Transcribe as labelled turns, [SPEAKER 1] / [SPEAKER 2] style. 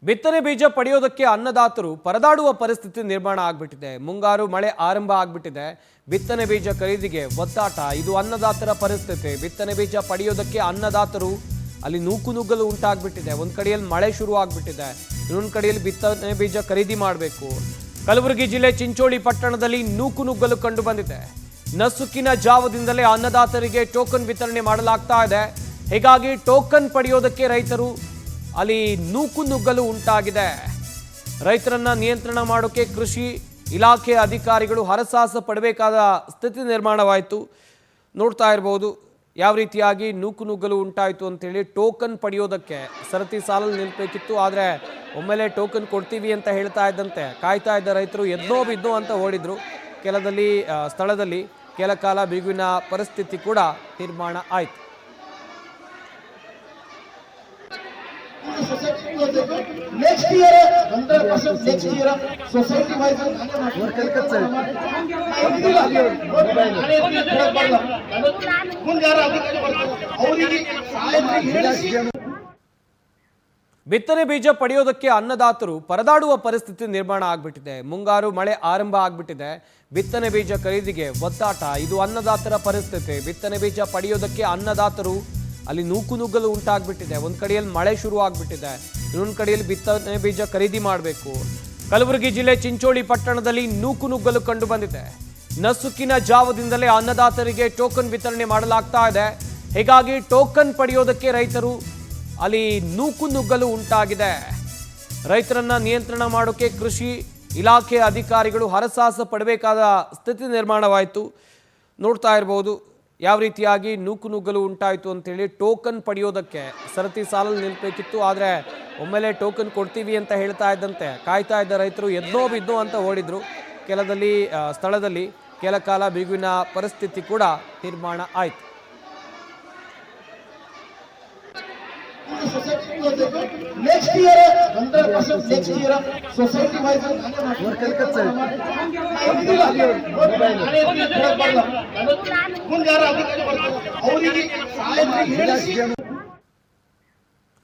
[SPEAKER 1] ಬಿತ್ತನೆ ಬೀಜ ಪಡೆಯೋದಕ್ಕೆ ಅನ್ನದಾತರು ಪರದಾಡುವ ಪರಿಸ್ಥಿತಿ ನಿರ್ಮಾಣ ಆಗ್ಬಿಟ್ಟಿದೆ. ಮುಂಗಾರು ಮಳೆ ಆರಂಭ ಆಗ್ಬಿಟ್ಟಿದೆ. ಬಿತ್ತನೆ ಬೀಜ ಖರೀದಿಗೆ ಒತ್ತಾಟ. ಇದು ಅನ್ನದಾತರ ಪರಿಸ್ಥಿತಿ. ಬಿತ್ತನೆ ಬೀಜ ಪಡೆಯೋದಕ್ಕೆ ಅನ್ನದಾತರು ಅಲ್ಲಿ ನೂಕುನುಗ್ಗಲು ಉಂಟಾಗ್ಬಿಟ್ಟಿದೆ. ಒಂದ್ ಕಡೆಯಲ್ಲಿ ಮಳೆ ಶುರು ಆಗ್ಬಿಟ್ಟಿದೆ, ಇನ್ನೊಂದು ಕಡೆಯಲ್ಲಿ ಬಿತ್ತನೆ ಬೀಜ ಖರೀದಿ ಮಾಡಬೇಕು. ಕಲಬುರಗಿ ಜಿಲ್ಲೆ ಚಿಂಚೋಳಿ ಪಟ್ಟಣದಲ್ಲಿ ನೂಕುನುಗ್ಗಲು ಕಂಡು ಬಂದಿದೆ. ನಸುಕಿನ ಜಾವದಿಂದಲೇ ಅನ್ನದಾತರಿಗೆ ಟೋಕನ್ ವಿತರಣೆ ಮಾಡಲಾಗ್ತಾ ಇದೆ. ಹೀಗಾಗಿ ಟೋಕನ್ ಪಡೆಯೋದಕ್ಕೆ ರೈತರು ಅಲ್ಲಿ ನೂಕುನುಗ್ಗಲು ಉಂಟಾಗಿದೆ. ರೈತರನ್ನ ನಿಯಂತ್ರಣ ಮಾಡೋಕೆ ಕೃಷಿ ಇಲಾಖೆ ಅಧಿಕಾರಿಗಳು ಹರಸಾಹಸ ಪಡಬೇಕಾದ ಸ್ಥಿತಿ ನಿರ್ಮಾಣವಾಯಿತು. ನೋಡ್ತಾ ಇರಬಹುದು ಯಾವ ರೀತಿಯಾಗಿ ನೂಕುನುಗ್ಗಲು ಉಂಟಾಯಿತು ಅಂತೇಳಿ. ಟೋಕನ್ ಪಡೆಯೋದಕ್ಕೆ ಸರತಿ ಸಾಲಲ್ಲಿ ನಿಲ್ಬೇಕಿತ್ತು, ಆದರೆ ಒಮ್ಮೆಲೆ ಟೋಕನ್ ಕೊಡ್ತೀವಿ ಅಂತ ಹೇಳ್ತಾ ಇದ್ದಂತೆ ಕಾಯ್ತಾ ಇದ್ದ ರೈತರು ಎದ್ನೋ ಬಿದ್ನೋ ಅಂತ ಓಡಿದ್ರು. ಸ್ಥಳದಲ್ಲಿ ಕೆಲ ಕಾಲ ಬಿಗುವಿನ ಪರಿಸ್ಥಿತಿ ಕೂಡ ನಿರ್ಮಾಣ ಆಯಿತು.
[SPEAKER 2] Next year 100% next year society wise
[SPEAKER 1] ಬಿತ್ತನೆ ಬೀಜ ಪಡೆಯೋದಕ್ಕೆ ಅನ್ನದಾತರು ಪರದಾಡುವ ಪರಿಸ್ಥಿತಿ ನಿರ್ಮಾಣ ಆಗ್ಬಿಟ್ಟಿದೆ. ಮುಂಗಾರು ಮಳೆ ಆರಂಭ ಆಗ್ಬಿಟ್ಟಿದೆ. ಬಿತ್ತನೆ ಬೀಜ ಖರೀದಿಗೆ ಒತ್ತಾಟ. ಇದು ಅನ್ನದಾತರ ಪರಿಸ್ಥಿತಿ. ಬಿತ್ತನೆ ಬೀಜ ಪಡೆಯೋದಕ್ಕೆ ಅನ್ನದಾತರು ಅಲ್ಲಿ ನೂಕುನುಗ್ಗಲು ಉಂಟಾಗ್ಬಿಟ್ಟಿದೆ. ಒಂದ್ ಕಡೆಯಲ್ಲಿ ಮಳೆ ಶುರು ಆಗ್ಬಿಟ್ಟಿದೆ, ಇನ್ನೊಂದು ಕಡೆಯಲ್ಲಿ ಬಿತ್ತನೆ ಬೀಜ ಖರೀದಿ ಮಾಡಬೇಕು. ಕಲಬುರಗಿ ಜಿಲ್ಲೆ ಚಿಂಚೋಳಿ ಪಟ್ಟಣದಲ್ಲಿ ನೂಕುನುಗ್ಗಲು ಕಂಡು ಬಂದಿದೆ. ನಸುಕಿನ ಜಾವದಿಂದಲೇ ಅನ್ನದಾತರಿಗೆ ಟೋಕನ್ ವಿತರಣೆ ಮಾಡಲಾಗ್ತಾ ಇದೆ. ಹೀಗಾಗಿ ಟೋಕನ್ ಪಡೆಯೋದಕ್ಕೆ ರೈತರು ಅಲ್ಲಿ ನೂಕುನುಗ್ಗಲು ಉಂಟಾಗಿದೆ. ರೈತರನ್ನ ನಿಯಂತ್ರಣ ಮಾಡೋಕೆ ಕೃಷಿ ಇಲಾಖೆ ಅಧಿಕಾರಿಗಳು ಹರಸಾಹಸ ಪಡಬೇಕಾದ ಸ್ಥಿತಿ ನಿರ್ಮಾಣವಾಯಿತು. ನೋಡ್ತಾ ಇರಬಹುದು ಯಾವ ರೀತಿಯಾಗಿ ನೂಕುನುಗ್ಗಲು ಉಂಟಾಯಿತು ಅಂತೇಳಿ. ಟೋಕನ್ ಪಡೆಯೋದಕ್ಕೆ ಸರತಿ ಸಾಲಲ್ಲಿ ನಿಲ್ಬೇಕಿತ್ತು, ಆದರೆ ಒಮ್ಮೆಲೆ ಟೋಕನ್ ಕೊಡ್ತೀವಿ ಅಂತ ಹೇಳ್ತಾ ಇದ್ದಂತೆ ಕಾಯ್ತಾ ಇದ್ದ ರೈತರು ಎದ್ನೋ ಬಿದ್ನೋ ಅಂತ ಓಡಿದ್ರು. ಸ್ಥಳದಲ್ಲಿ ಕೆಲ ಕಾಲ ಬಿಗುವಿನ ಪರಿಸ್ಥಿತಿ ಕೂಡ ನಿರ್ಮಾಣ ಆಯಿತು.
[SPEAKER 2] Next year 100% next year society wise ಮುಂದೆ ಯಾರು ಅದಕ್ಕೆ ಬರ್ತಾರೆ ಅವರಿಗೆ